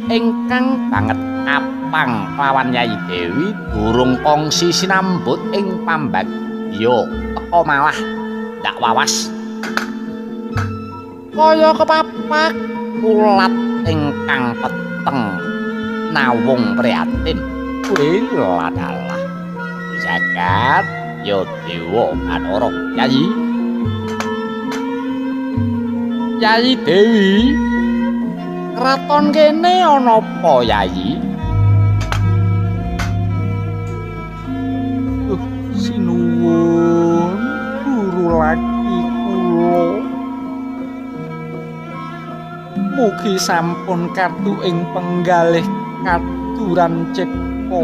ingkang banget apang lawan Yai Dewi durung kongsi sinambut ing pambagya teka malah ndak wawas kaya kepapak ulat ingkang peteng nawung prihatin ladalah jagat ya dewa Bathara Yai Dewi kraton kene ana apa Yai sinuwun guru laki kula mugi sampun katu ing penggalih katuran cipta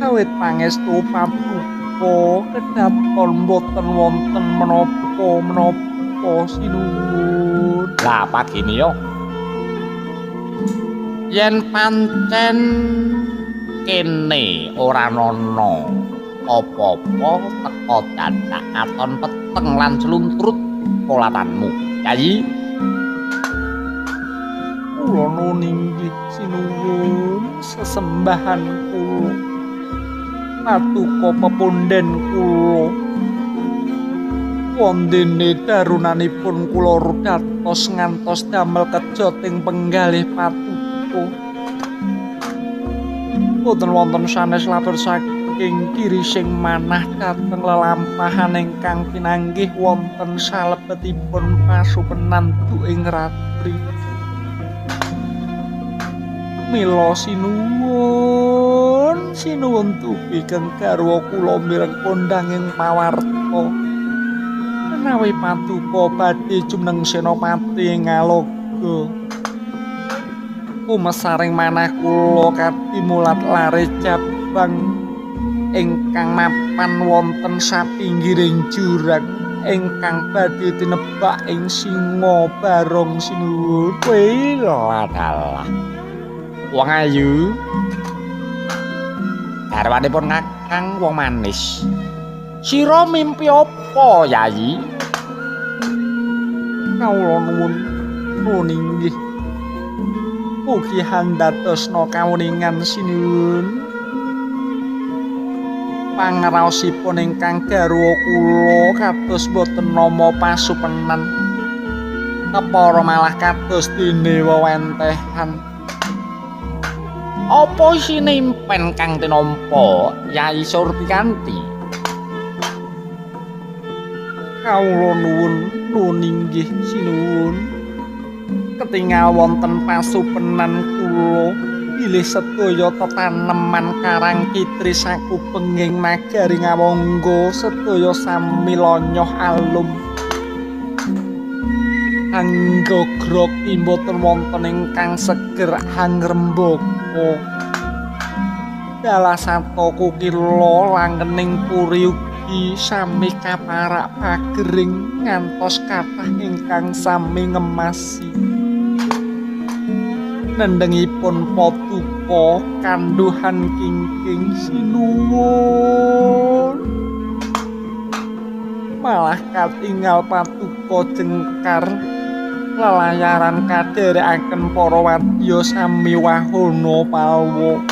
awit pangestu paduka kedaton boten wonten menapa sinuwun. Lah pagini yo yen pancen kene ora ana apa-apa teka dadak katon peteng lan sluntrut polatanmu Yayi. Kula ninggih sinuwun sesembahan kula patuko pepunden kula wondene darunanipun kula rudatos ngantos damel kejoting penggalih patuko boten wonten sanes labur saking kirising manah dhateng lelampahan ingkang pinanggih wonten salebetipun pasupenan duing ratri. Mila sinuwun tupikeng garwa kula mireng kondhanging pawarta menawi patuko badhe jumeneng senopati ing Ngaloga. Kumesaring manah kula katimulat lare jabang ingkang mapan wonten sapinggiring jurang ingkang badhe tinebak ing singa barong sinuwun. Ladalah wong ayu garwanipun Kakang wong manis. Sira mimpi apa, Yayi? Kawula nuwun inggih mugi handhatosna kawuningan sinuwun. Pangraosipun ingkang garwa kula kados boten nama pasupenan kepara malah kados dene wewentehan. Apa isine impen kang tinampa Yayi Surtikanti? Kawula nuwun inggih sinuwun. Ketingal wonten pasupenan kula bilih sedaya tetaneman karang kitri sakupenging nagari Ngawangga sedaya sami lonyoh alum. Anggogrok imboten wonten ingkang seger hangrembaka. Dalah sato kukila langgening puri ugi sami kaparak pagering ngantos kathah ingkang sami ngemasi. Nendengipun patuko kanduhan kingking sinuwun. Malah katingal patuko jengkar lelayaran kadherekaken para wadya sami wahana palwa.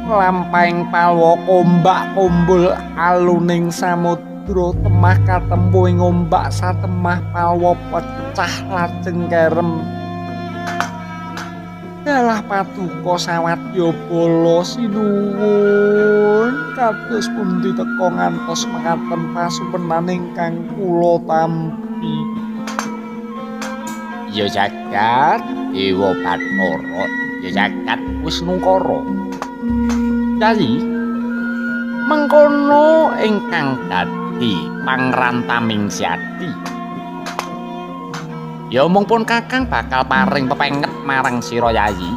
Lampahing palwa ombak kumbul aluning samudra temah katempu ing ombak satemah palwa pecah lajeng kerem. Dalah patuko sawadya bala sinuwun kados pundi teka ngantos mekaten pasupenan ingkang kula tampi. Ya jagat Dewa Bathara, ya jagat Wisnukara. Yayi, mengkono ingkang dadi pangrantaming Syadi. Ya mung pun Kakang bakal paring pepenget marang sira Yayi.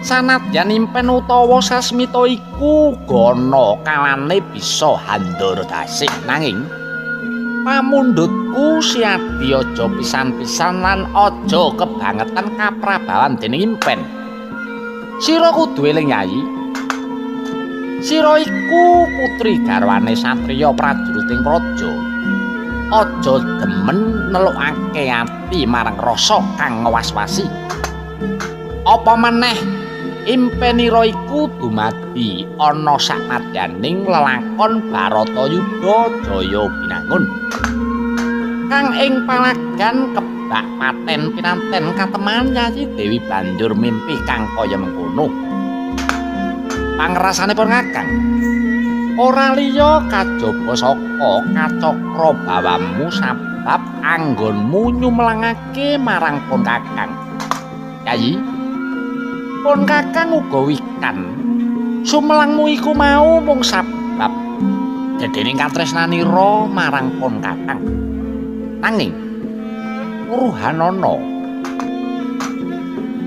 Sanadyan impen utawa sasmita iku gana kalane bisa handara dasih nanging pamundhutku Syadi aja pisan-pisan lan aja kebangetan kaprabawan dening impen. Sira kudu eling Yayi. Sira iku putri garwane satriya prajuriting praja. Aja demen nelukake ati marang rasa kang ngewas-wasi. Apa maneh impenira iku dumadi ana sakmadyaning lelakon Baratayuda Jaya Binangun. Kang ing palagan kebak paten pinanten kateman Yayi Dewi banjur mimpi kang kaya mengkono. Pangrasanipun Kakang ora liya kajaba saka kacakra bawamu sabab anggonmu nyumlangake marang pun Kakang. Yayi, pun Kakang uga wikan. Sumlangmu iku mau mung sabab dedening katresnanira marang pun Kakang. Nanging uruhan ana.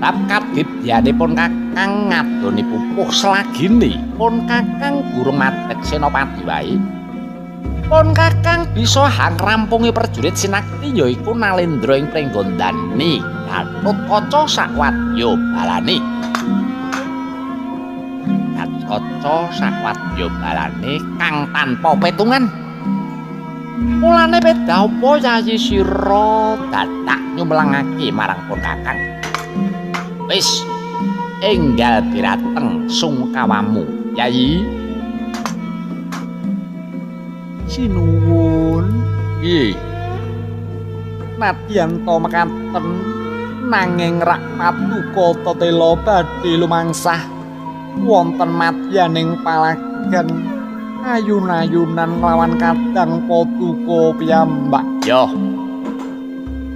Bab kadibyanipun Kakang ngadoni pupuh selagine pun Kakang gurung madeg senopati wae. Pun Kakang bisa hangrampungi prajurit sinakti yaiku Nalendra ing Pringgondani Gatotkaca sawadya balane. Gatotkaca sawadya balane kang tanpa petungan. Mulane beda apa Yayi sira dadak nyumlengake marang pun Kakang. Wis enggal dirateng sungkawamu, Yayi. Sinuwun. Piye? Nadyan to mekaten nanging rak paduka tetela badhe lumangsah wonten madyaning palagan ayun-ayunan nglawan kadang paduka piyambak.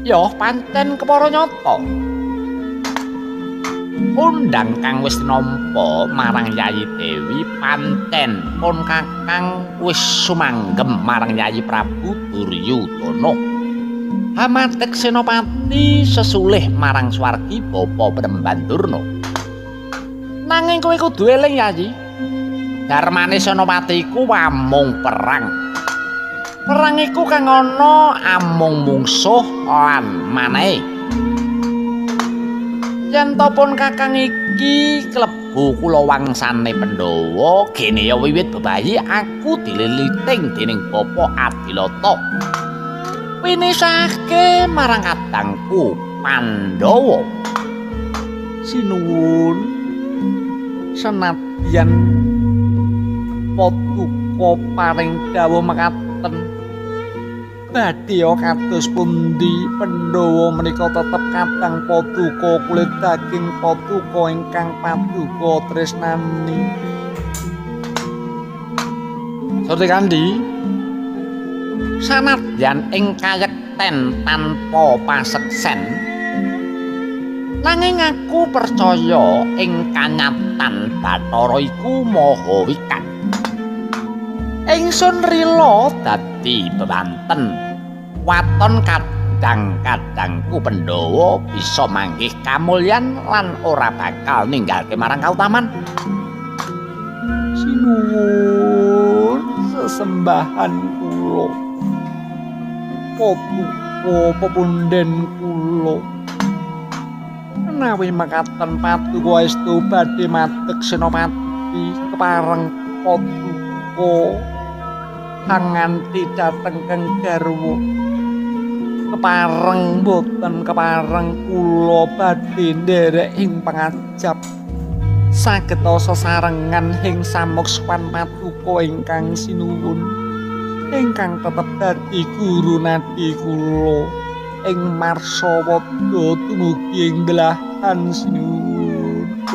Yo pancen kepara nyata. Undang kang wis nampa marang Yayi Dewi pancen pun Kakang wis sumanggem marang Yayi Prabu Duryudana. Hamatek Senopati sesulih marang swargi Bapa Brembandurna. Nanging kowe kudu eling Yayi. Darmane Senopati iku amung perang. Perang iku kang ana amung mungsuh lan maneh. Yen to pun Kakang iki klebu kulawangsane Pandhawa, gene ya wiwit bebayi aku dililiting dening Bapa Adilata. Winisake marang kadangku Pandhawa. Sinuwun. Senadyan paduka paring dawuh mekaten badhe kados pundi Pandhawa menika tetep kadang paduka kulit daging paduka ingkang paduka tresnani. Surti Kandi, sanadyan ing kayekten tanpa paseksen, nanging aku percaya ing kanyatan Bathara iku maha wikan. Ingsun rila dadi bewanten waton kadang-kadangku Pandhawa bisa manggih kamulyan lan ora bakal ninggalke marang kautaman. Sinuwun sesembahan kula paduka pepunden kula menawi mekaten paduka estu badhe madeg Senopati kepareng paduka kang nganti dhateng keng garwa kepareng boten kepareng kula badhe nderek ing pangajap sageta sesarengan ing samuksawan paduka ingkang sinuwun ingkang tetep dadi guru nadi kula ing Marsawada tumugi ing delahan sinuwun.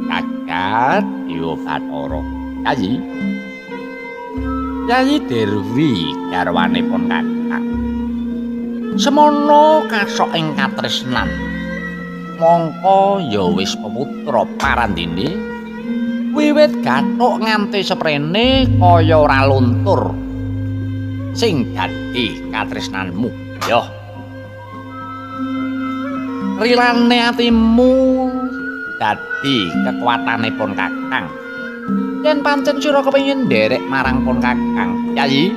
Kagat Dewa Bathara. Yayi Derwi garwanipun Kakang. Semono kasok ing katresnan. Mongko ya wis peputra parandene. Wiwit gathuk nganti seprene kaya ora luntur. Sing dadi katresnanmu, ya. Rilane atimu dadi kekuatanipun Kakang. Yen pancen sira kepengin nderek marang pun Kakang, Yayi.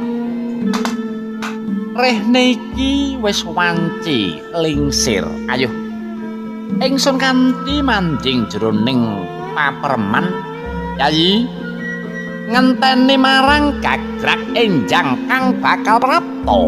Rehne iki wis wanci lingsir. Ayo. Ingsun kanthi manjing jroning paperman, Yayi. Ngenteni marang gagrak enjang kang bakal prapta.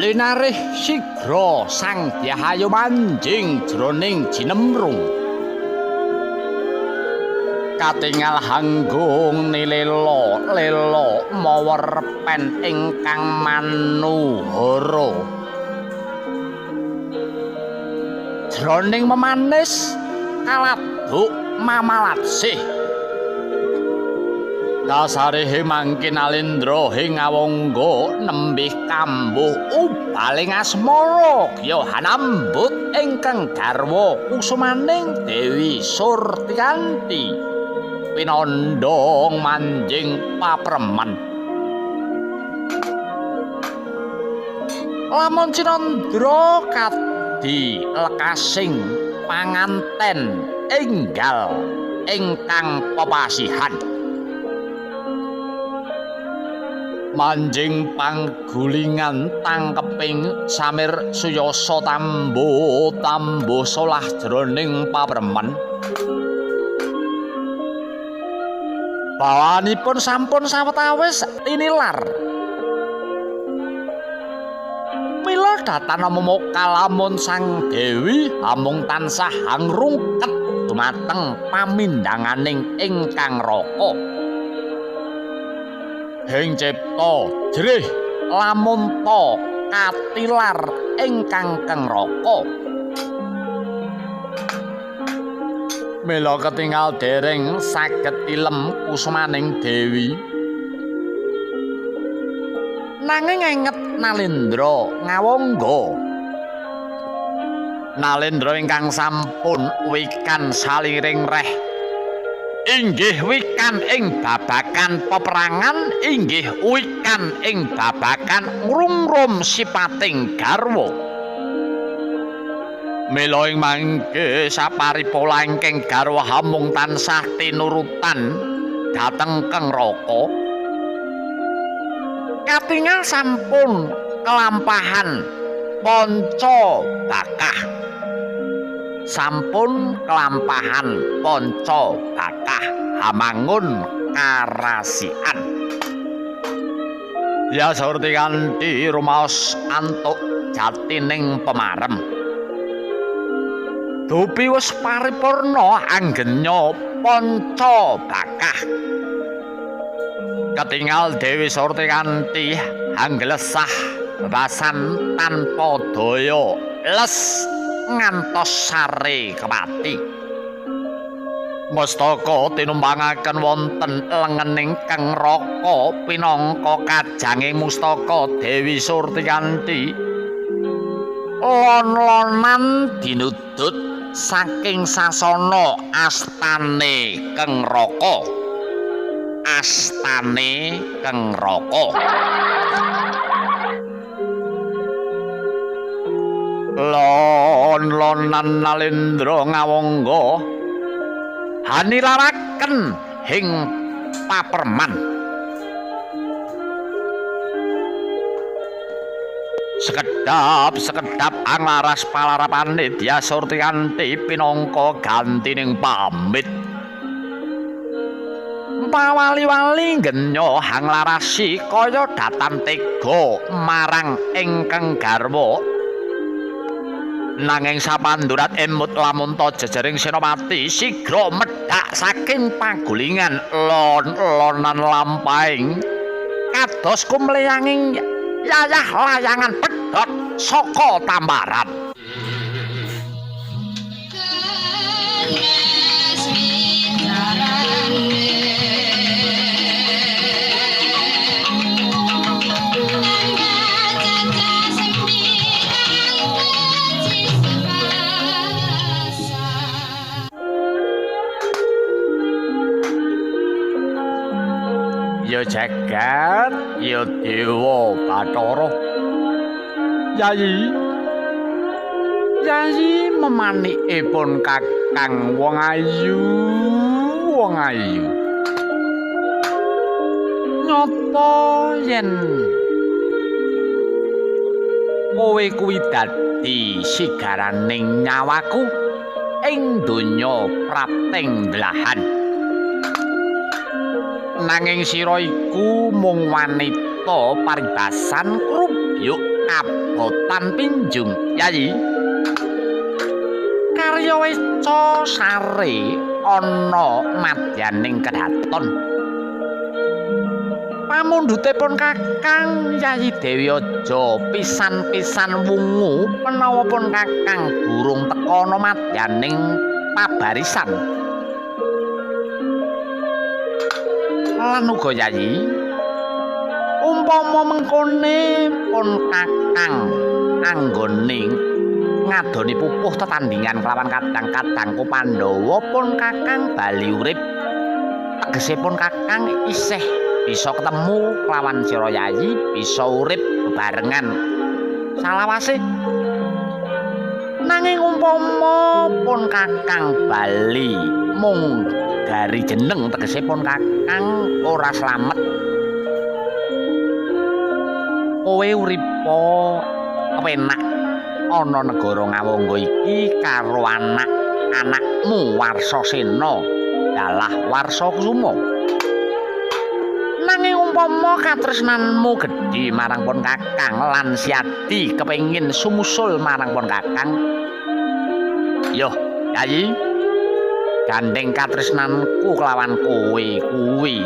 Linarih sigra sang Dyahayu manjing jroning jinemrung. Katingal hanggung nilelo lelo wewerpen ingkang manuhara. Jroning memanis kaladuk mamalatsih. Dasare mangkin Alendra ing ngawangga nembih kambuh ubaling asmara ya hanambut ingkang garwa kusumaning Dewi Surtikanti pinandha manjing papreman. Lamun Cinandra kadi lekasing panganten enggal ingkang pepasihan manjing panggulingan tangkeping samir suyasa tambo solah jroning papreman. Bawanipun sampun sawetawis tinilar. Mila datana momoka lamun sang Dewi amung tansah hangrungket dumateng pamindanganing ingkang raka. Hing cipta jerih lamun ta katilar ingkang kengraka. Mila ketingal dereng saged tilem kusumaning Dewi. Nanging enget Nalendra ngawangga. Nalendra ingkang sampun wikan saliring reh inggih wikan ing babakan peperangan, inggih wikan ing babakan ngrungrum sipating garwa. Mila ing mangke saparipola ingkang garwa hamung tansah tinurutan dhateng Kang Raka. Katingal sampun kelampahan Panca Bakah. Sampun kelampahan Panca Bakah hamangun karasian. Ya Surtikanti rumaos antuk jatining pemarem. Dupi wis paripurna anggenya Panca Bakah. Ketingal Dewi Surtikanti angglesah bebasan tanpa daya les ngantos sare kepati. Mustaka tinumbangaken wonten lengening Kang Raka pinangka kajanging mustaka Dewi Surtikanti. Lon-lonan dinudut saking sasana astane Kang Raka. Astane Kang Raka. Lon-lonan Nalendra ngawangga hanilaraken hing paperman. Sekedap anglaras palarapane Dia Surtikanti pinangka gantining pamit. Pawali-wali genya hanglarasi kaya datan tega marang ingkang garwa. Nanging sapandurat emut lamun ta jejering senopati sigra medhak saking pagulingan lon-lonan lampahing kados kumleyanging yayah layangan pedhot saka tambaran. Ya jagat, ya dewa Bathara. Yayi memanikipun Kakang wong ayu. Nyata yen kowe kuwi dadi sigaraning nyawaku ing donya prapting delahan. Nanging sira iku mung wanita paribasan krupyuk abotan pinjung. Yayi karya weca sare ana madyaning kedaton. Pamundhutipun Kakang Yayi Dewi Aja pisan-pisan wungu menawa pun Kakang durung teka madyaning pabarisan. Lan uga Yayi, umpama mengkone pun Kakang anggone ngadoni pupuh tetandhingan kelawan kadang-kadangku Pandhawa pun Kakang bali urip. Tegesipun Kakang isih bisa ketemu kelawan Sira Yayi, bisa urip bebarengan salawase. Nanging umpama pun Kakang bali mung gari jeneng, tegesipun Kakang ora slamet. Kowe uripa kepenak ana negara Ngawangga iki karo anak-anakmu Warsasena dalah Warsakusuma. Nanging umpama katresnanmu gedhe marang pun Kakang lan siadi kepengin sumusul marang pun Kakang, yo Yayi, gandeng katresnanku kelawan kowe kuwi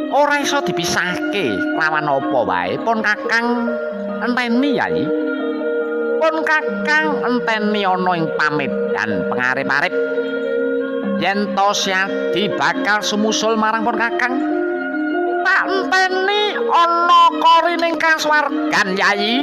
ora iso dipisahke kelawan apa wae. Pun Kakang enteni Yayi, pun Kakang enteni ana ing pamedan pengarep-arep. Yen to siadi bakal sumusul marang pun Kakang, tak enteni ana korining kasuwargan Yayi.